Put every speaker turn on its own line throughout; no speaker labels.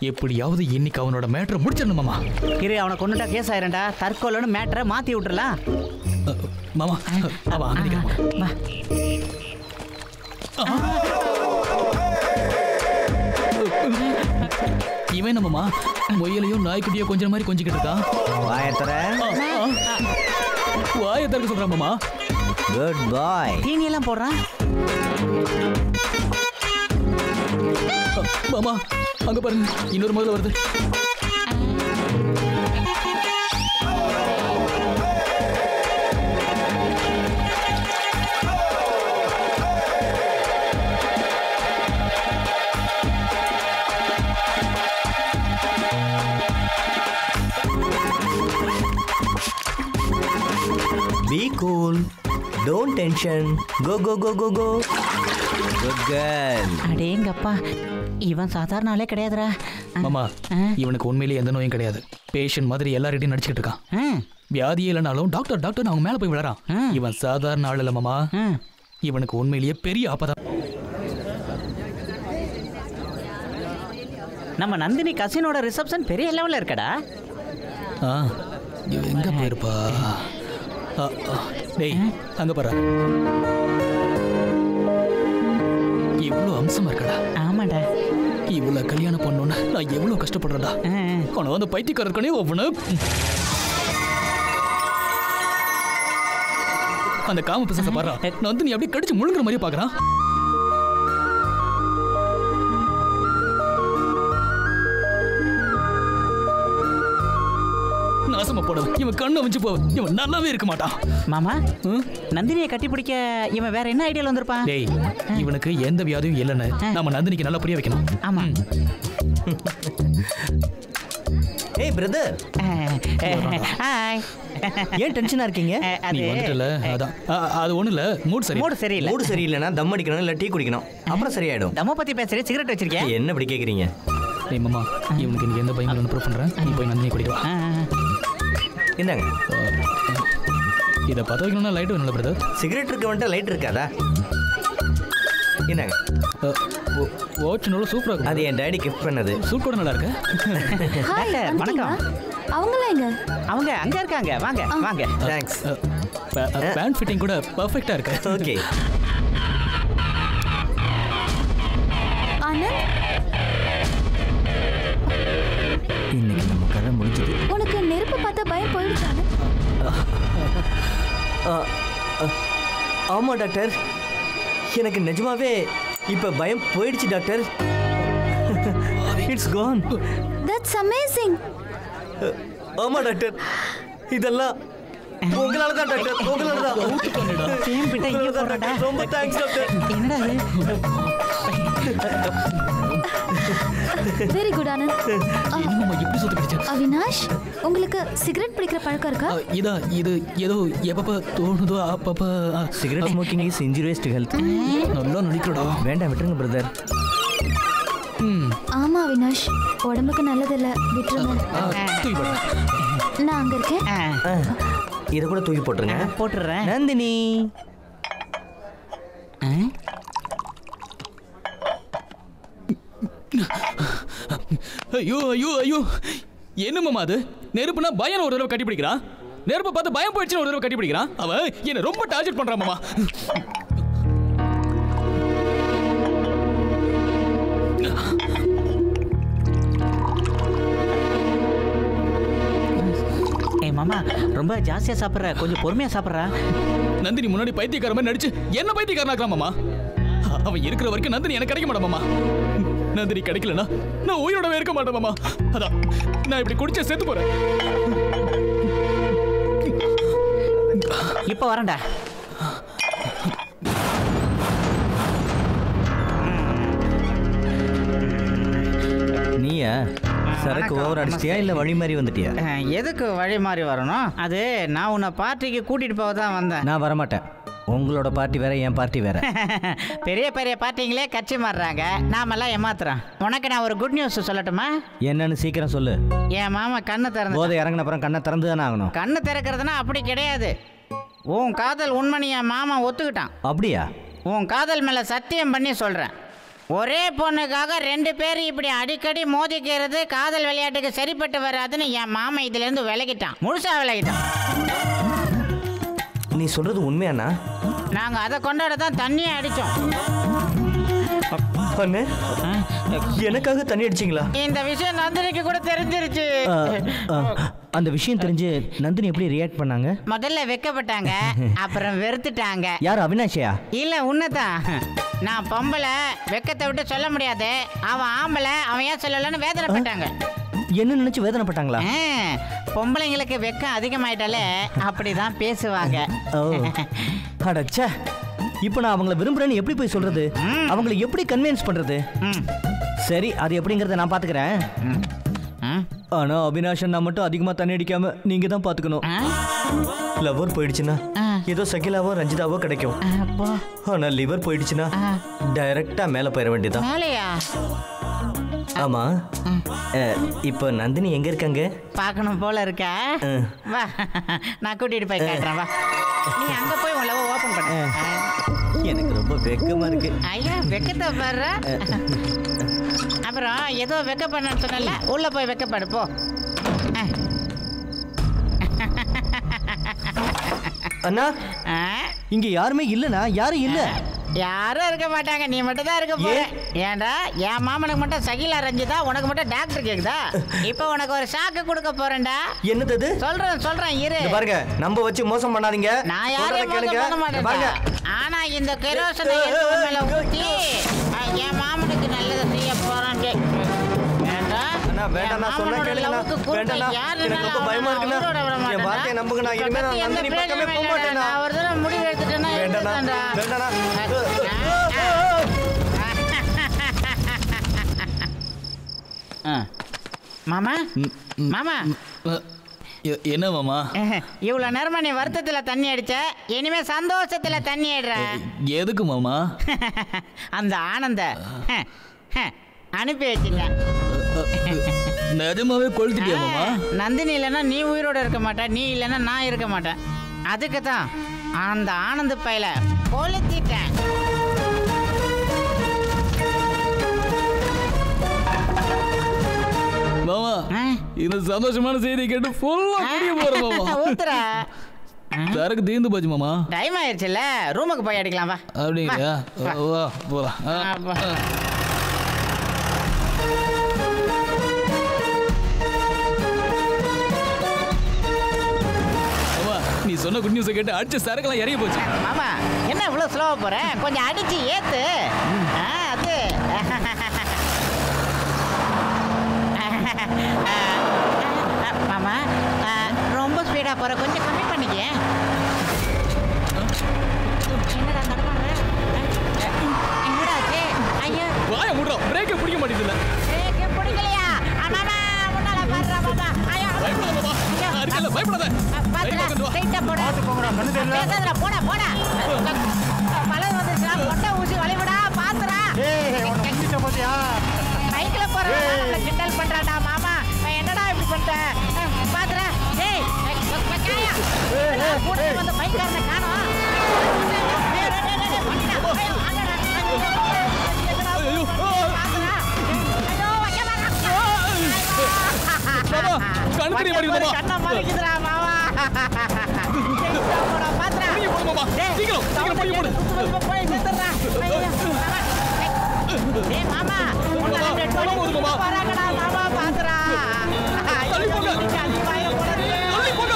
எப்படியாவது இன்னைக்கு அவனோட மேட்டரை முடிச்சிடணும் மாமா.
இரு, அவனை கொண்டுட்டா கேஸ் ஆயிரண்டா. தற்கொலைன்னு மேட்டரை மாத்தி விட்டுறலாம்.
மாமா அவன் அங்க நிக்கிறான். இவன் நம்மமா முயலையும் நாய்க்குட்டியோ கொஞ்சம் மாதிரி கொஞ்சிக்கிட்டு இருக்கான். வாயை திறக்க சொல்றான் மாமா.
குட் பாய்.
தீனி எல்லாம் போடுறான்.
மாமா அங்க பாருங்க, இன்னொரு முதல்ல வருது.
Be cool. Don't tension. Go go go go go. Good girl.
அடேங்கப்பா, இவன் சாதாரண ஆளே கிடையாதுடா.
மாமா இவனுக்கு உண்மையிலேயே எந்த நோயும் கிடையாது. பேஷண்ட் மாதிரி எல்லார்கிட்டையும் நடிச்சுக்கிட்டு இருக்கான். வியாதியே இல்லைனாலும் டாக்டர் டாக்டர் அவங்க மேல போய் விழறான். இவன் சாதாரண ஆள் இல்ல மாமா. இவனுக்கு உண்மையிலேயே பெரிய ஆபத்து.
நம்ம நந்தினி கசினோட ரிசப்ஷன் பெரிய லெவல்ல இருக்கடா.
எங்க போயிருப்பா? டேய் அங்க பாரு, இவ்வளவு அம்சமா இருக்கடா.
ஆமாடா,
இவ்வளவு கல்யாணம் பண்ணணும்னு நான் எவ்வளவு கஷ்டப்படுறேன்டா. ஆனா அந்த பைத்தியக்காரர்களே ஒவ்வொன்னு அந்த காம பிசாச பாரு, நான் வந்து நீ அப்படியே கடிச்சு முழுங்குற மாதிரியே பாக்குறான். நாசமா போடுது. இவன் கண்ணை வச்சு போ, இவன் நல்லாவே இருக்க மாட்டான்.
மாமா நந்தினியை கட்டி பிடிக்க இவன் வேற என்ன ஐடியால வந்திருப்பான்?
டேய் இவனுக்கு எந்த வியாதியும் இல்லைன்னு நம்ம நந்தினிக்கு நல்லா புரிய வைக்கணும்.
ஆமா.
ஏய் பிரதர்.
ஹாய்.
ஏன் டென்ஷனா இருக்கீங்க?
நீ வந்துட்டல அதான். அது ஒண்ணு இல்ல, மூட் சரியில்லை.
மூட் சரியில்லைனா தம் அடிக்கணும் இல்ல டீ குடிக்கணும், அப்புறம் சரியாயிடும்.
தம்ம பத்தி பேசுறே, சிகரெட் வச்சிருக்கேன்.
என்ன இப்படி கேக்குறீங்க?
டேய் மாமா இவனுக்கு நீ எந்த பயங்கரமான ப்ரூஃப் பண்ற? நீ போய் நந்தினி கூட்டிட்டு வா.
இந்தாங்க.
இத பத்த வைக்கணும்னா லைட் வேணும்ல பிரதர்?
சிகரெட் இருக்க வேண்டாம், லைட் இருக்காதா? இந்தாங்க.
வாட்ச் நல்லா சூப்பரா இருக்கு.
அது என் டாடி கிஃப்ட் பண்ணது.
சூட் கூட நல்லா இருக்கு.
டாக்டர் வணக்கம்.
அவங்களா எங்க?
அவங்க அங்க இருக்காங்க. வாங்க வாங்க.
தேங்க்ஸ்.
பேண்ட் ஃபிட்டிங் கூட பெர்ஃபெக்ட்டா இருக்கு.
ஓகே.
ஆனந்த்,
இன்னைக்கு நம்ம கதை முடிஞ்சது.
உனக்கு நெருப்பு பார்த்தா பயம் போயிடுச்சு ஆனந்த்?
ஆமா டாக்டர், எனக்கு நிஜமாவே இப்ப பயம் போயிடுச்சு doctor. It's gone.
That's amazing.
ஆமா டாக்டர், இதெல்லாம் உங்களால தான் டாக்டர், உங்களால தான்.
சேம் பிட்ட இங்க போறடா.
ரொம்ப தேங்க்ஸ் டாக்டர்.
என்னடா இது?
Very good Anand.
என்னம்மா இப்படி சுத்த கிடைச்சா?
அவினாஷ், உங்களுக்கு சிகரெட் பிடிக்கிற பழக்கம் இருக்கா?
இது ஏதோ எப்பப்ப தோணுதோ அப்பப்ப.
Cigarette smoking is injurious to health.
நல்லா நடிக்கிறடா.
வேண்டாம் விட்டுருங்க பிரதர்.
ஆமா அவினாஷ், உடம்புக்கு நல்லதில்ல, விட்டுருங்க. நான் அங்க இருக்கேன்.
இத கூட தூக்கி போட்டுருங்க.
போட்டுறேன்.
நந்தினி.
ஐயோ ஐயோ ஐயோ, என்னம்மா அது? நெருப்புனா பயம் ஒரு தடவை கட்டி பிடிக்கிறான். நெருப்பை பார்த்து பயம் போயிடுச்சுன்னு ஒரு தடவை கட்டி பிடிக்கிறான். அவன் என்ன ரொம்ப டார்ச்சர் பண்றான் மாமா.
ஏய் மாமா, ரொம்ப ஜாஸ்தியா சாப்பிடுற, கொஞ்சம் பொறுமையா சாப்பிடுறா.
நந்தினி முன்னாடி பைத்தியக்கார மாதிரி நடிச்சு என்ன பைத்தியக்காரனாக்கலாம் மாமா. அவன் இருக்கிற வரைக்கும் நந்தினி எனக்கு கிடைக்க மாட்டா மாமா. நந்தினி கிடைக்கலனா நான் உயிரோடவே இருக்க மாட்டேன் மாமா. அதான் நான் இப்படி குடிச்ச செத்து போறேன்.
இப்ப வரேன்டா.
நீயா சரக்கு ஓவர் அடிச்சிட்டியா இல்ல வழி மாதிரி வந்துட்டியா?
எதுக்கு வழி மாதிரி வரணும்? அது நான் உன்னை பார்ட்டிக்கு கூட்டிட்டு போக தான் வந்தேன்.
நான் வரமாட்டேன். உங்களோட பார்ட்டி வேற, என் பார்ட்டி வேற.
பெரிய பெரிய பார்ட்டிங்களே கட்சி மாறுறாங்க, நாமெல்லாம் ஏமாத்துறோம். உனக்கு நான் ஒரு குட் நியூஸ் சொல்லட்டுமா?
என்னன்னு சீக்கிரம் சொல்லு.
என் மாமா கண்ணை திறந்து.
போதை இறங்கின அப்புறம் கண்ணை திறந்து தானே ஆகணும்.
கண்ணு திறக்கிறதுனா அப்படி கிடையாது. உன் காதல் உண்மைன்னு என் மாமா ஒத்துக்கிட்டான்.
அப்படியா?
உன் காதல் மேல சத்தியம் பண்ணி சொல்றேன். ஒரே பொண்ணுக்காக 2 பேர் இப்படி அடிக்கடி மோதிக்கிறது காதல் விளையாட்டுக்கு சரிப்பட்டு வராதுன்னு என் மாமன் இதுல இருந்து விலகிட்டான், முழுசா விலகிட்டான்.
நீ சொல்றது உண்மையாண்ணா?
நாங்க அதை கொண்டாட தான் தண்ணியை அடிச்சோம்.
அண்ணே, எனக்காக தண்ணி அடிச்சிங்களா?
இந்த விஷயம் நந்தினிக்கு கூட தெரிஞ்சிருச்சு.
அந்த விஷயம் தெரிஞ்சு நந்தினி எப்படி ரியாக்ட் பண்ணாங்க?
முதல்ல வெக்கப்பட்டாங்க, அப்புறம் வெறுத்துட்டாங்க.
யார், அவினாஷியா?
இல்ல உன்னதான். நான் பொம்பளை, வெக்கத்தை விட்டு சொல்ல முடியாது. அவன் ஆம்பளை, அவன் ஏன் சொல்லலன்னு வேதனைப்பட்டாங்க.
என்ன நினைச்சு வேதனைப்பட்டாங்களா?
பொம்பளைங்களுக்கு வெக்கம் அதிகமாயிட்டாலே அப்படிதான் பேசுவாங்க.
அடச்சே, இப்போ நான் அவங்கள விரும்புறேன்னு எப்படி போய் சொல்றது? அவங்களை எப்படி கன்வின்ஸ் பண்றது? சரி, அது எப்படிங்கறத நான் பாத்துக்கிறேன். ஆனா அவினாஷன் நான் மட்டும் அதிகமா தண்ணி அடிக்காம நீங்க தான் பாத்துக்கணும். லவர் போயிடுச்சுன்னா ஏதோ சகிலாவோ ரஞ்சிதாவோ கிடைக்கும். ஆனா லிவர் போயிடுச்சுன்னா டைரக்டா மேல போயிட வேண்டியதான். ஆமா, இப்போ நந்தினி எங்க இருக்காங்க?
பார்க்கணும் போல இருக்கா? வா, நான் கூட்டிட்டு போய் காட்டுறேன். வா, நீ அங்க போய் உன் லவ் ஓபன் பண்ணு.
எனக்கு ரொம்ப வெக்கமா இருக்கு.
ஐயா, வெக்கத்தை பாரு. அப்புறம் ஏதோ வெக்க பண்ண சொன்னல, உள்ள போய் வெக்கப்படு போ.
அண்ணா, இங்க யாருமே இல்லனா? யாரும் இல்ல.
யாரும் இருக்க மாட்டாங்க, நீ மட்டும் தான் இருக்க போற. ஏன்டா, என் மாமனுக்கு மட்டும் சகிலா ரஞ்சிதா, உனக்கு மட்டும் டாக்டர் கேக்குதா? இப்போ உனக்கு ஒரு ஷாக்கு கொடுக்க போறேன்டா.
என்னது அது?
சொல்றேன் இரு.
பாருங்க, நம்ம வச்சு மோசம் பண்ணாதீங்க.
நான் யாரையும் மோசம் பண்ண மாட்டேன். ஆனா இந்த கெரோசனை எடுத்து மேல ஊத்தி என் மாமனுக்கு நல்லதை செய்ய போறான்.
வேண்டாம், நான் சொன்ன கேளுங்க. வேண்டாம், எனக்கு ரொம்ப பயமா இருக்குண்ணா. என் வார்த்தையை நம்புங்க. நான் இனிமே நான் நந்தினி பக்கமே போக மாட்டேனா.
ஒரு தடவை முடிவு எடுத்துட்டேன்னா
வேண்டாண்ணா.
மாமா, மாமா,
என்ன மாமா?
இவ்வளவு நேரமா நீ வருத்தத்துல தண்ணி அடிச்ச, இனிமே சந்தோஷத்துல தண்ணி அடிற.
எதுக்கு மாமா?
அந்த ஆனந்த அனுப்பி வச்சுட்டேன்.
நிஜமாவே கொளுத்திட்டியா மாமா?
நந்தினி இல்லைன்னா நீ உயிரோட இருக்க மாட்டேன், நீ இல்லைன்னா நான் இருக்க மாட்டேன். அதுக்கு தான் அந்த ஆனந்த பையில கொளுத்திட்டேன்.
மாமா, இந்த சந்தோஷமான செய்தி கேட்டு ஃபுல்லா குடிய போறோம் மாமா.
ஊத்துற
சரக்கு தீர்ந்து போச்சு மாமா.
டைம் ஆயிடுச்சுல்ல, ரூமுக்கு போய் அடிக்கலாம். வா.
அப்படிங்களா? வா போலாம். நீ சொன்ன குட் நியூஸை கேட்டு அடிச்ச சரக்கெல்லாம் இறங்கி போச்சு.
மாமா, என்ன இவ்வளோ ஸ்லோவாக போகிறேன்? கொஞ்சம் அடிச்சு ஏத்து. அது மாமா, ரொம்ப ஸ்பீடாக போகிற, கொஞ்சம் கம்மி பண்ணிக்க. என்னடா தடுமாடுற? என்னடாச்சு? ஐயா,
வாய மூடுறா, பிரேக்கை பிடிக்க மாட்டேங்குதுல்ல.
பிரேக்கே பிடிக்கலையா? மாமா, முன்னால பாருடா மாமா. ஐயா,
பயப்படாத மாமா. நான் இருக்கல, பயப்படாத.
பாத்துடா, ஸ்ட்ரைட்டா போடா. பேசாதடா, போடா போடா. பலது வந்துச்சுடா, பொட்டை ஊசி வலிவிடா, பாத்துடா. பைக்ல போறவங்க கிண்டல் பண்றாடா மாமா. என்னடா இப்படி பண்ணிட்ட? பாத்துடா. டேய், கூட வந்து பைக்காரனை காணோம்.
கண்கறி மாட்டேங்குது மாமா.
கண்ணை மறைக்குதுடா மாமா. பாத்துடா.
மாமா, சீக்கிரம் சீக்கிரம் பிடிக்க போடு.
போய் நிறுத்துறா. டேய் மாமா, உன்னால டெட் பாடி வராங்கடா மாமா, பாத்துடா.
தள்ளி போங்க. தள்ளி போங்க.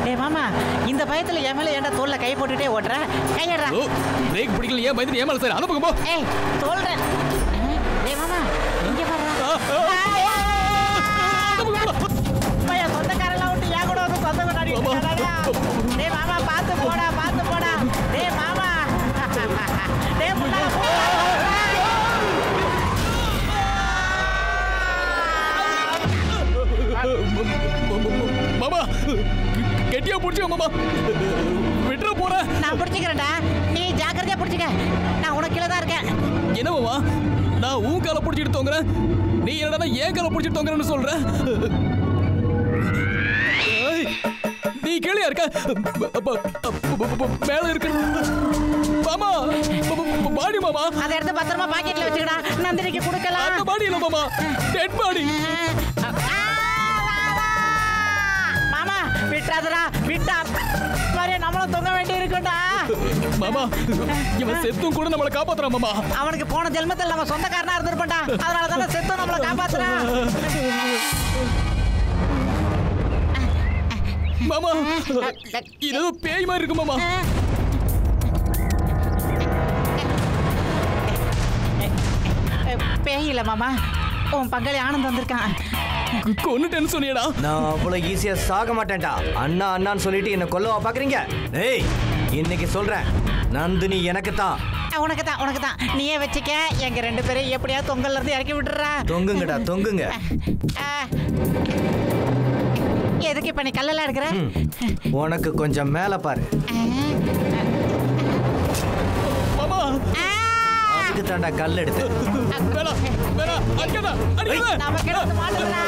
டேய் மாமா, இந்த பயத்துல என் மேல ஏன்டா தோல்ல கை போட்டுட்டே ஓடுற? கையடா.
பிரேக் பிடிக்கல, ஏன் பயந்து ஏமால சார் அனுப்புங்க போ.
ஏய், தோல்றேன். டேய் மாமா, இங்க பாருடா. பையா, சொந்தக்காரலாம் விட்டு ஏன் கூட வந்து சொந்த கொண்டாடி இருக்காடா. டேய் மாமா, பாத்து போடா, பாத்து போடா. டேய் மாமா, டேய் முன்னால போ.
மாமா, கெட்டியா பிடிச்ச மாமா, விட்டுற போற.
நான் பிடிச்சிக்கிறேன்டா, நீ ஜாக்கிரதையா பிடிச்சிக்க. நான் உனக்கு கீழே தான் இருக்கேன்.
என்ன மாமா, நான் உன் காலை பிடிச்சிட்டு தோங்குறேன், நீ என்னடா ஏன் காலை பிடிச்சிட்டு தோங்குறேன்னு சொல்ற? நீ கேளியா இருக்க மேல இருக்கு மாமா பாடி மாமா
அதை எடுத்து பத்திரமா பாக்கெட்ல வச்சுக்கடா நந்தினிக்கு கொடுக்கலாம்
அந்த பாடி இல்ல மாமா டெட் பாடி
மாமா விட்டாதடா விட்டா மாதிரி நம்மளும் தொங்க வேண்டி இருக்குடா
மாமா இவன் செத்தும் கூட நம்மளை காப்பாத்துறான் மாமா
அவனுக்கு போன ஜென்மத்தில் நம்ம சொந்தக்காரனா இருந்திருப்பா அதனால தானே செத்தும் நம்மளை காப்பாத்துறான்
மாமா இது பேய் மாதிரி இருக்கு மாமா
பேய் இல்ல மாமா உன் பங்காளி ஆனந்த் வந்திருக்கான்
கொன்னுட்டேன்னு சொன்னியடா
நான் அவ்வளவு ஈஸியா சாக மாட்டேன்டா அண்ணா அண்ணான்னு சொல்லிட்டு என்ன கொல்லவா பாக்குறீங்க ஏய் இன்னைக்கு சொல்றேன் நந்தினி எனக்கு தான்
உனக்கு தான் நீயே வச்சுக்க எங்க 2 பேரும் எப்படியா தொங்கல்ல இருந்து இறக்கி விட்டுறா
தொங்குங்கடா தொங்குங்க
எதுக்கு இப்ப நீ கல்லெல்லாம் எடுக்கிற
உனக்கு கொஞ்சம் மேல பாரு
மாமா
அதுக்கு தாண்டா கல் எடுத்து
வேணா வேணா அடிக்கடா அடிக்கடா
நமக்கு எடுத்து மாட்டுறா